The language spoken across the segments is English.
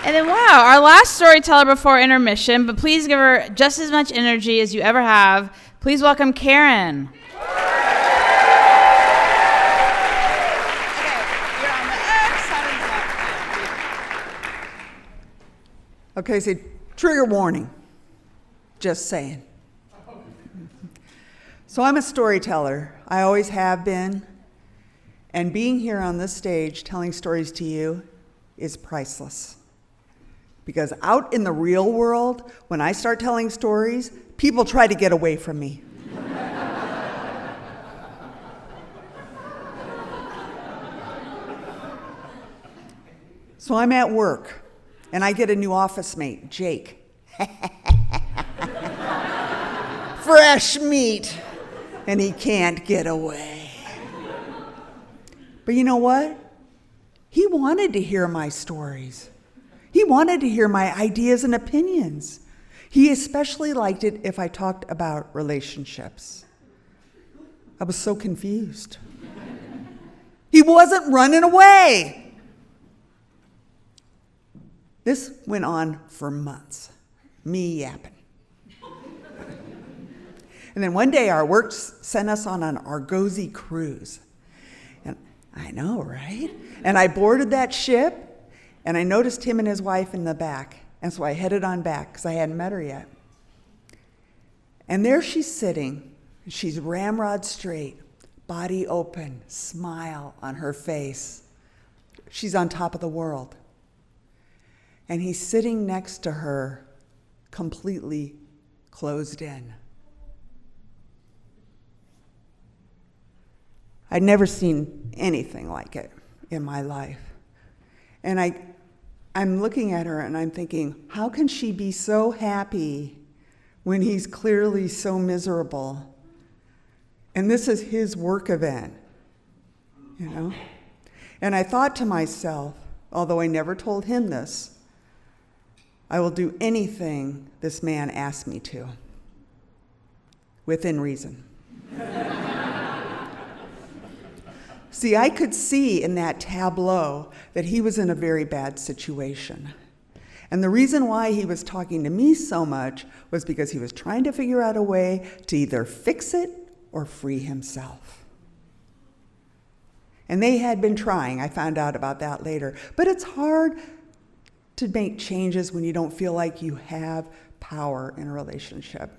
And then, wow, our last storyteller before intermission, but please give her just as much energy as you ever have. Please welcome Karen. Okay, so trigger warning, just saying. So I'm a storyteller. I always have been. And being here on this stage telling stories to you is priceless. Because out in the real world, when I start telling stories, people try to get away from me. So I'm at work, and I get a new office mate, Jake. Fresh meat, and he can't get away. But you know what? He wanted to hear my stories. He wanted to hear my ideas and opinions. He especially liked it if I talked about relationships. I was so confused. He wasn't running away. This went on for months, me yapping. And then one day our work sent us on an Argosy cruise. And I know, right? And I boarded that ship, and I noticed him and his wife in the back. And so I headed on back because I hadn't met her yet. And there she's sitting. She's ramrod straight, body open, smile on her face. She's on top of the world. And he's sitting next to her, completely closed in. I'd never seen anything like it in my life. And I'm looking at her and I'm thinking, how can she be so happy when he's clearly so miserable? And this is his work event, you know? And I thought to myself, although I never told him this, I will do anything this man asks me to, within reason. See, I could see in that tableau that he was in a very bad situation. And the reason why he was talking to me so much was because he was trying to figure out a way to either fix it or free himself. And they had been trying. I found out about that later. But it's hard to make changes when you don't feel like you have power in a relationship.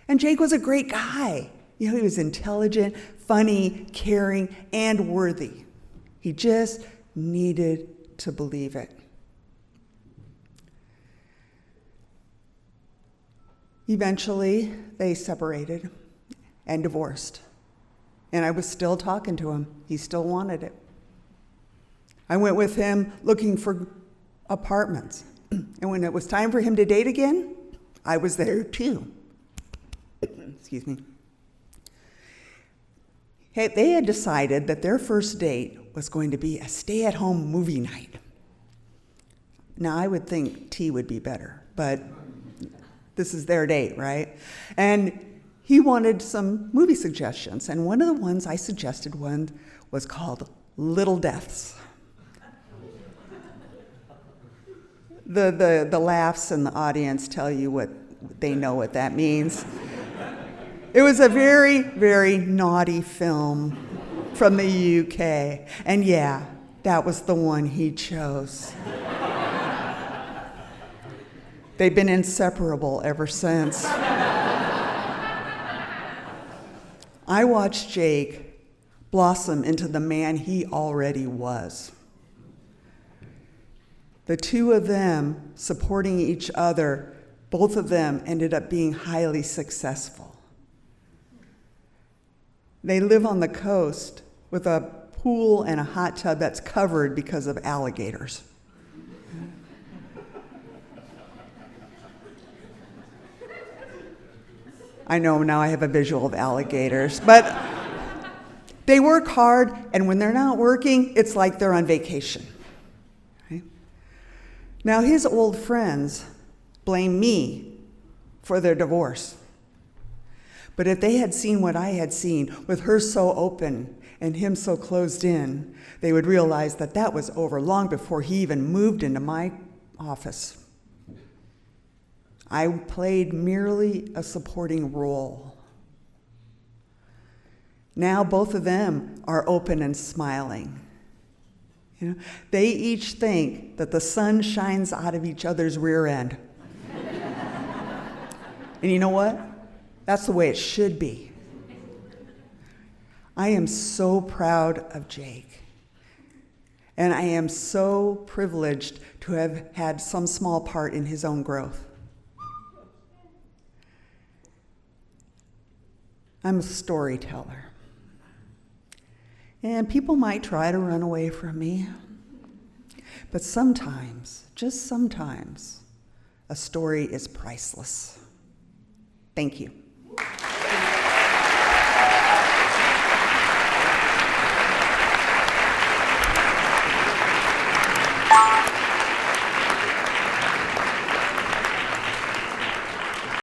And Jake was a great guy. You know, he was intelligent, funny, caring, and worthy. He just needed to believe it. Eventually, they separated and divorced. And I was still talking to him. He still wanted it. I went with him looking for apartments. And when it was time for him to date again, I was there too. Excuse me. Hey, they had decided that their first date was going to be a stay-at-home movie night. Now, I would think tea would be better, but this is their date, right? And he wanted some movie suggestions, and one of the ones I suggested was called Little Deaths. The laughs in the audience tell you what they know what that means. It was a very, very naughty film from the UK. And yeah, that was the one he chose. They've been inseparable ever since. I watched Jake blossom into the man he already was. The two of them supporting each other, both of them ended up being highly successful. They live on the coast with a pool and a hot tub that's covered because of alligators. I know now I have a visual of alligators, but they work hard, and when they're not working, it's like they're on vacation. Right? Now, his old friends blame me for their divorce. But if they had seen what I had seen, with her so open and him so closed in, they would realize that that was over long before he even moved into my office. I played merely a supporting role. Now both of them are open and smiling. They each think that the sun shines out of each other's rear end. And you know what? That's the way it should be. I am so proud of Jake. And I am so privileged to have had some small part in his own growth. I'm a storyteller. And people might try to run away from me. But sometimes, just sometimes, a story is priceless. Thank you.